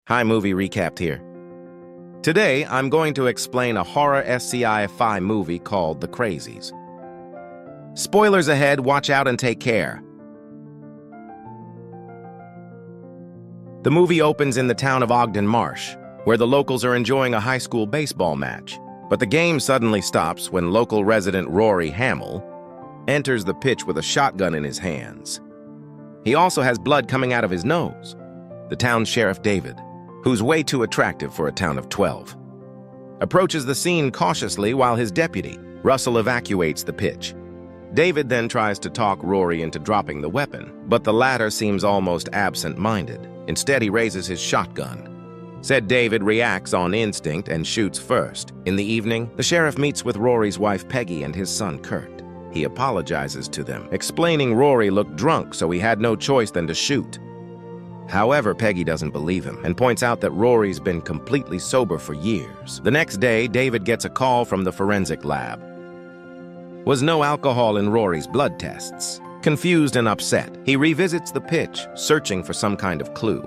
Hi, Movie Recapped here. Today, I'm going to explain a horror sci-fi movie called The Crazies. Spoilers ahead, watch out and take care. The movie opens in the town of Ogden Marsh, where the locals are enjoying a high school baseball match. But the game suddenly stops when local resident Rory Hamill enters the pitch with a shotgun in his hands. He also has blood coming out of his nose. The town sheriff, David, who's way too attractive for a town of 12, approaches the scene cautiously while his deputy, Russell, evacuates the pitch. David then tries to talk Rory into dropping the weapon, but the latter seems almost absent-minded. Instead, he raises his shotgun. Said David reacts on instinct and shoots first. In the evening, the sheriff meets with Rory's wife Peggy and his son Kurt. He apologizes to them, explaining Rory looked drunk, so he had no choice than to shoot. However, Peggy doesn't believe him and points out that Rory's been completely sober for years. The next day, David gets a call from the forensic lab. Was no alcohol in Rory's blood tests. Confused and upset, he revisits the pitch, searching for some kind of clue.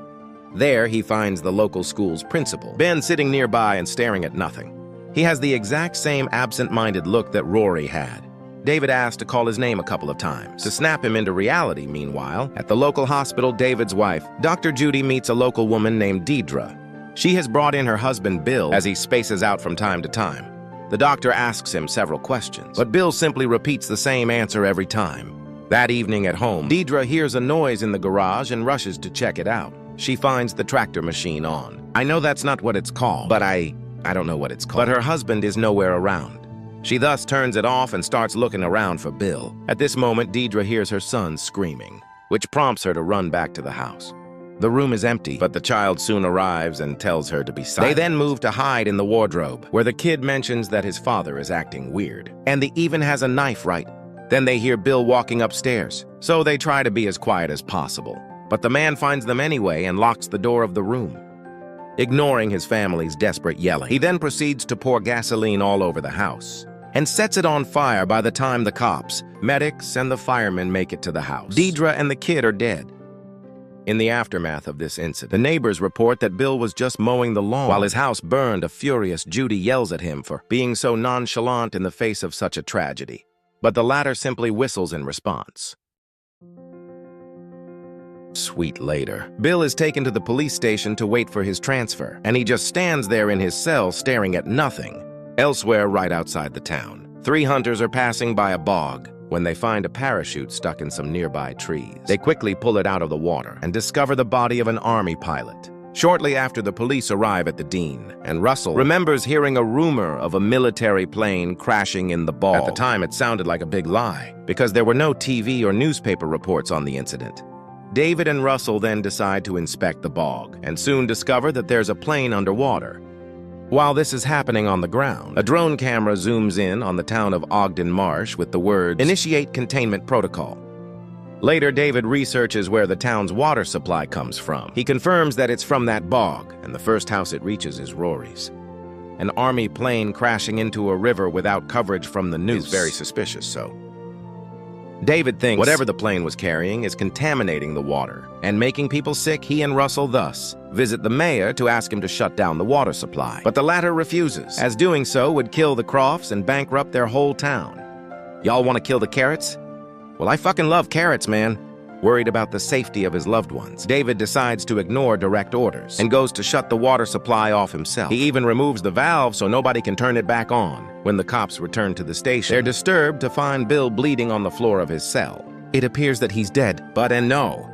There, he finds the local school's principal, Ben, sitting nearby and staring at nothing. He has the exact same absent-minded look that Rory had. David asked to call his name a couple of times. To snap him into reality, meanwhile, at the local hospital, David's wife, Dr. Judy, meets a local woman named Deidre. She has brought in her husband, Bill, as he spaces out from time to time. The doctor asks him several questions, but Bill simply repeats the same answer every time. That evening at home, Deidre hears a noise in the garage and rushes to check it out. She finds the tractor machine on. I know that's not what it's called, but I don't know what it's called. But her husband is nowhere around. She thus turns it off and starts looking around for Bill. At this moment, Deidre hears her son screaming, which prompts her to run back to the house. The room is empty, but the child soon arrives and tells her to be silent. They then move to hide in the wardrobe, where the kid mentions that his father is acting weird. And he even has a knife, right? Then they hear Bill walking upstairs, so they try to be as quiet as possible. But the man finds them anyway and locks the door of the room, ignoring his family's desperate yelling. He then proceeds to pour gasoline all over the house and sets it on fire. By the time the cops, medics, and the firemen make it to the house, Deidre and the kid are dead. In the aftermath of this incident, the neighbors report that Bill was just mowing the lawn while his house burned. A furious Judy yells at him for being so nonchalant in the face of such a tragedy, but the latter simply whistles in response. Sweet later, Bill is taken to the police station to wait for his transfer, and he just stands there in his cell staring at nothing. Elsewhere, right outside the town, 3 hunters are passing by a bog when they find a parachute stuck in some nearby trees. They quickly pull it out of the water and discover the body of an army pilot. Shortly after, the police arrive at the Dean, and Russell remembers hearing a rumor of a military plane crashing in the bog. At the time, it sounded like a big lie, because there were no TV or newspaper reports on the incident. David and Russell then decide to inspect the bog, and soon discover that there's a plane underwater. While this is happening on the ground, a drone camera zooms in on the town of Ogden Marsh with the words, "Initiate containment protocol." Later, David researches where the town's water supply comes from. He confirms that it's from that bog, and the first house it reaches is Rory's. An army plane crashing into a river without coverage from the news is very suspicious, so David thinks whatever the plane was carrying is contaminating the water and making people sick. He and Russell thus visit the mayor to ask him to shut down the water supply. But the latter refuses, as doing so would kill the Crofts and bankrupt their whole town. Y'all want to kill the Carrots? Well, I fucking love carrots, man. Worried about the safety of his loved ones, David decides to ignore direct orders and goes to shut the water supply off himself. He even removes the valve so nobody can turn it back on. When the cops return to the station, they're disturbed to find Bill bleeding on the floor of his cell. It appears that he's dead, but no.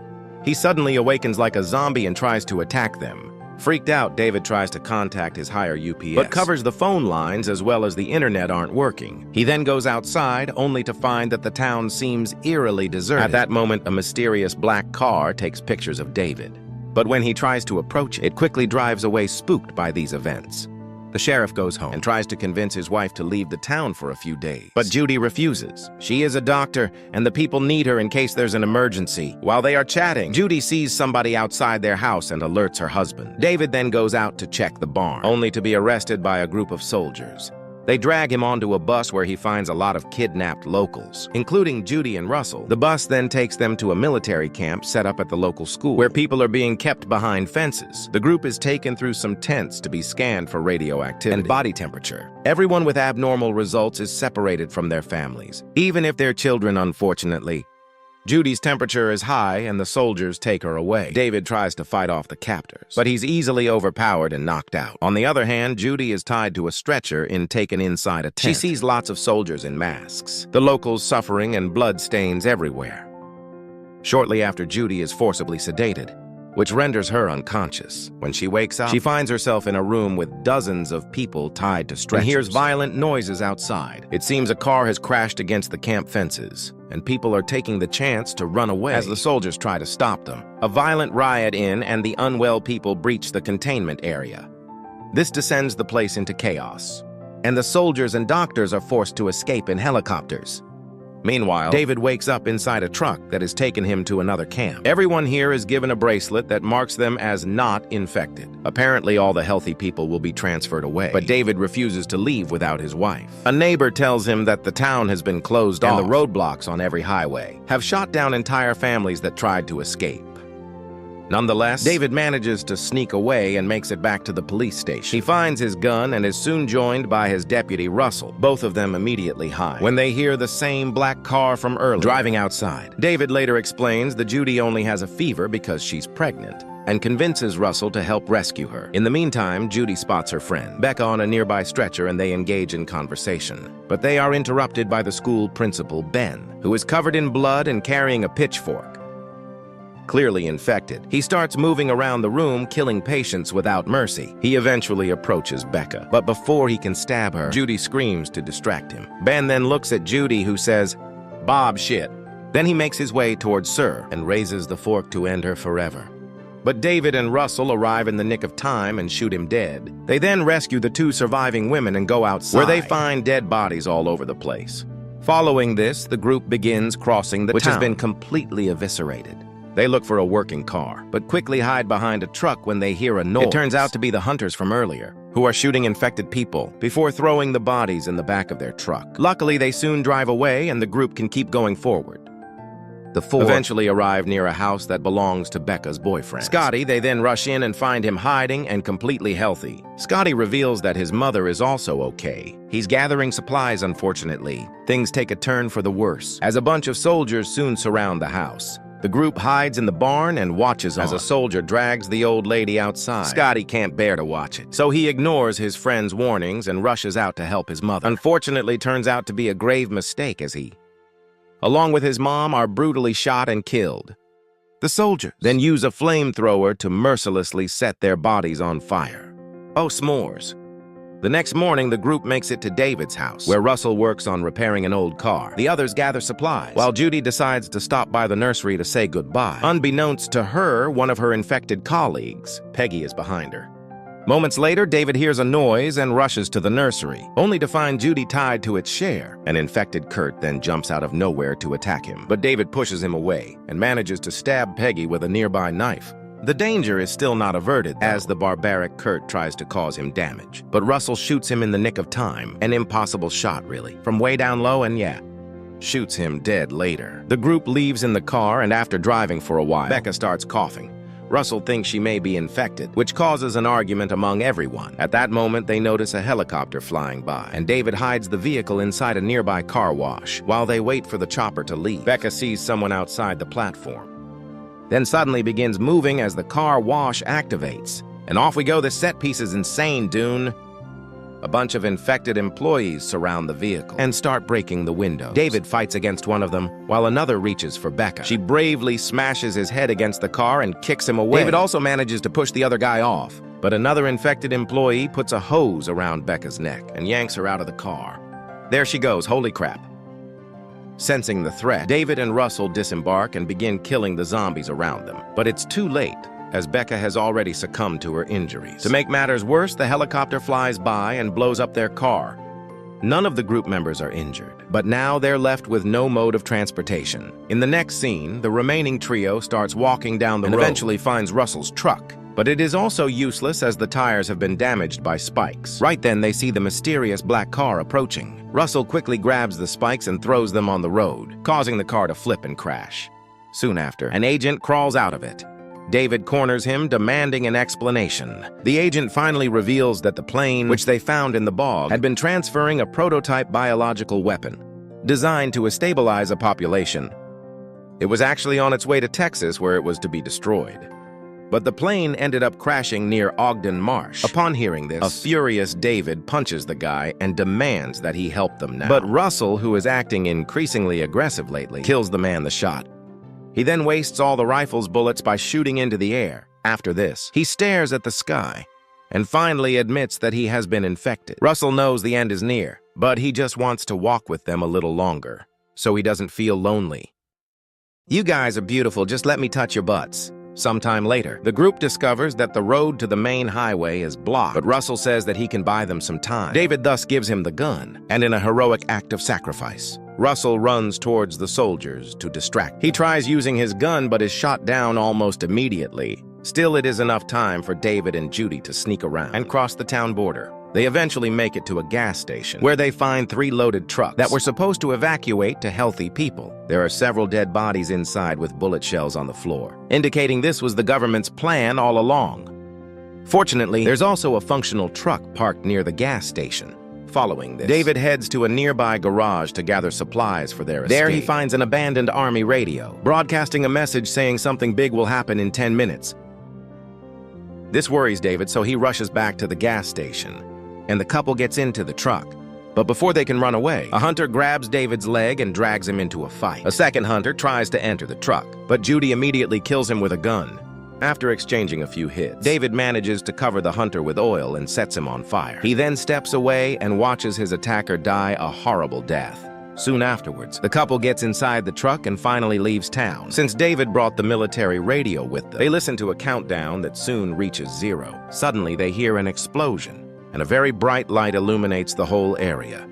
He suddenly awakens like a zombie and tries to attack them. Freaked out, David tries to contact his higher UPS, but covers the phone lines as well as the internet aren't working. He then goes outside, only to find that the town seems eerily deserted. At that moment, a mysterious black car takes pictures of David. But when he tries to approach it, quickly drives away, spooked by these events. The sheriff goes home and tries to convince his wife to leave the town for a few days. But Judy refuses. She is a doctor, and the people need her in case there's an emergency. While they are chatting, Judy sees somebody outside their house and alerts her husband. David then goes out to check the barn, only to be arrested by a group of soldiers. They drag him onto a bus where he finds a lot of kidnapped locals, including Judy and Russell. The bus then takes them to a military camp set up at the local school, where people are being kept behind fences. The group is taken through some tents to be scanned for radioactivity and body temperature. Everyone with abnormal results is separated from their families, even if they're children, unfortunately. Judy's temperature is high, and the soldiers take her away. David tries to fight off the captors, but he's easily overpowered and knocked out. On the other hand, Judy is tied to a stretcher and taken inside a tent. She sees lots of soldiers in masks, the locals suffering, and blood stains everywhere. Shortly after, Judy is forcibly sedated, which renders her unconscious. When she wakes up, she finds herself in a room with dozens of people tied to stretchers and hears violent noises outside. It seems a car has crashed against the camp fences, and people are taking the chance to run away as the soldiers try to stop them. A violent riot and the unwell people breach the containment area. This descends the place into chaos, and the soldiers and doctors are forced to escape in helicopters. Meanwhile, David wakes up inside a truck that has taken him to another camp. Everyone here is given a bracelet that marks them as not infected. Apparently, all the healthy people will be transferred away, but David refuses to leave without his wife. A neighbor tells him that the town has been closed off, and the roadblocks on every highway have shot down entire families that tried to escape. Nonetheless, David manages to sneak away and makes it back to the police station. He finds his gun and is soon joined by his deputy, Russell, both of them immediately hide when they hear the same black car from earlier driving outside. David later explains that Judy only has a fever because she's pregnant, and convinces Russell to help rescue her. In the meantime, Judy spots her friend, Becca, on a nearby stretcher, and they engage in conversation. But they are interrupted by the school principal, Ben, who is covered in blood and carrying a pitchfork. Clearly infected, he starts moving around the room, killing patients without mercy. He eventually approaches Becca, but before he can stab her, Judy screams to distract him. Ben then looks at Judy, who says, "Bob shit." Then he makes his way towards Sir and raises the fork to end her forever. But David and Russell arrive in the nick of time and shoot him dead. They then rescue the two surviving women and go outside, where they find dead bodies all over the place. Following this, the group begins crossing the town, which has been completely eviscerated. They look for a working car, but quickly hide behind a truck when they hear a noise. It turns out to be the hunters from earlier, who are shooting infected people before throwing the bodies in the back of their truck. Luckily, they soon drive away and the group can keep going forward. The four eventually arrive near a house that belongs to Becca's boyfriend, Scotty. They then rush in and find him hiding and completely healthy. Scotty reveals that his mother is also okay. He's gathering supplies, unfortunately. Things take a turn for the worse, as a bunch of soldiers soon surround the house. The group hides in the barn and watches as a soldier drags the old lady outside. Scotty can't bear to watch it, so he ignores his friend's warnings and rushes out to help his mother. Unfortunately, turns out to be a grave mistake, as he, along with his mom, are brutally shot and killed. The soldiers then use a flamethrower to mercilessly set their bodies on fire. Oh, s'mores. The next morning, the group makes it to David's house, where Russell works on repairing an old car. The others gather supplies, while Judy decides to stop by the nursery to say goodbye. Unbeknownst to her, one of her infected colleagues, Peggy, is behind her. Moments later, David hears a noise and rushes to the nursery, only to find Judy tied to its chair. An infected Kurt then jumps out of nowhere to attack him, but David pushes him away and manages to stab Peggy with a nearby knife. The danger is still not averted, as the barbaric Kurt tries to cause him damage. But Russell shoots him in the nick of time. An impossible shot, really. From way down low, and shoots him dead later. The group leaves in the car, and after driving for a while, Becca starts coughing. Russell thinks she may be infected, which causes an argument among everyone. At that moment, they notice a helicopter flying by, and David hides the vehicle inside a nearby car wash. While they wait for the chopper to leave, Becca sees someone outside the platform, then suddenly begins moving as the car wash activates. And off we go. The set piece is insane, Dune. A bunch of infected employees surround the vehicle and start breaking the windows. David fights against one of them, while another reaches for Becca. She bravely smashes his head against the car and kicks him away. David also manages to push the other guy off, but another infected employee puts a hose around Becca's neck and yanks her out of the car. There she goes, holy crap. Sensing the threat, David and Russell disembark and begin killing the zombies around them. But it's too late, as Becca has already succumbed to her injuries. To make matters worse, the helicopter flies by and blows up their car. None of the group members are injured, but now they're left with no mode of transportation. In the next scene, the remaining trio starts walking down the road and eventually finds Russell's truck. But it is also useless as the tires have been damaged by spikes. Right then, they see the mysterious black car approaching. Russell quickly grabs the spikes and throws them on the road, causing the car to flip and crash. Soon after, an agent crawls out of it. David corners him, demanding an explanation. The agent finally reveals that the plane, which they found in the bog, had been transferring a prototype biological weapon, designed to stabilize a population. It was actually on its way to Texas, where it was to be destroyed. But the plane ended up crashing near Ogden Marsh. Upon hearing this, a furious David punches the guy and demands that he help them now. But Russell, who is acting increasingly aggressive lately, kills the man that shot. He then wastes all the rifle's bullets by shooting into the air. After this, he stares at the sky and finally admits that he has been infected. Russell knows the end is near, but he just wants to walk with them a little longer, so he doesn't feel lonely. "You guys are beautiful, just let me touch your butts." Sometime later, the group discovers that the road to the main highway is blocked, but Russell says that he can buy them some time. David thus gives him the gun, and in a heroic act of sacrifice, Russell runs towards the soldiers to distract. He tries using his gun but is shot down almost immediately. Still, it is enough time for David and Judy to sneak around and cross the town border. They eventually make it to a gas station, where they find 3 loaded trucks that were supposed to evacuate to healthy people. There are several dead bodies inside with bullet shells on the floor, indicating this was the government's plan all along. Fortunately, there's also a functional truck parked near the gas station. Following this, David heads to a nearby garage to gather supplies for their escape. There he finds an abandoned army radio, broadcasting a message saying something big will happen in 10 minutes. This worries David, so he rushes back to the gas station, and the couple gets into the truck. But before they can run away, a hunter grabs David's leg and drags him into a fight. A second hunter tries to enter the truck, but Judy immediately kills him with a gun. After exchanging a few hits, David manages to cover the hunter with oil and sets him on fire. He then steps away and watches his attacker die a horrible death. Soon afterwards, the couple gets inside the truck and finally leaves town. Since David brought the military radio with them, they listen to a countdown that soon reaches 0. Suddenly, they hear an explosion, and a very bright light illuminates the whole area.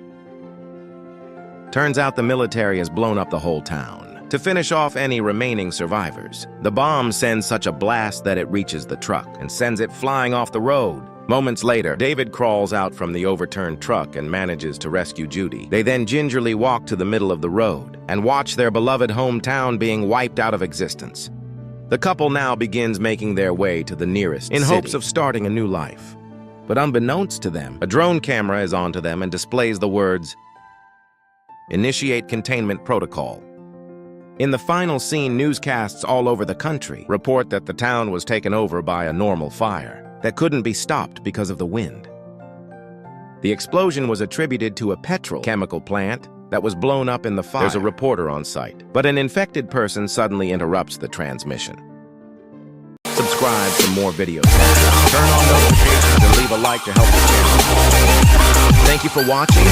Turns out the military has blown up the whole town. To finish off any remaining survivors, the bomb sends such a blast that it reaches the truck and sends it flying off the road. Moments later, David crawls out from the overturned truck and manages to rescue Judy. They then gingerly walk to the middle of the road and watch their beloved hometown being wiped out of existence. The couple now begins making their way to the nearest city in hopes of starting a new life. But unbeknownst to them, a drone camera is onto them and displays the words, "Initiate containment protocol." In the final scene, newscasts all over the country report that the town was taken over by a normal fire that couldn't be stopped because of the wind. The explosion was attributed to a petrochemical plant that was blown up in the fire. There's a reporter on site, but an infected person suddenly interrupts the transmission. Subscribe for more videos. Turn on notifications and leave a like to help the channel. Thank you for watching.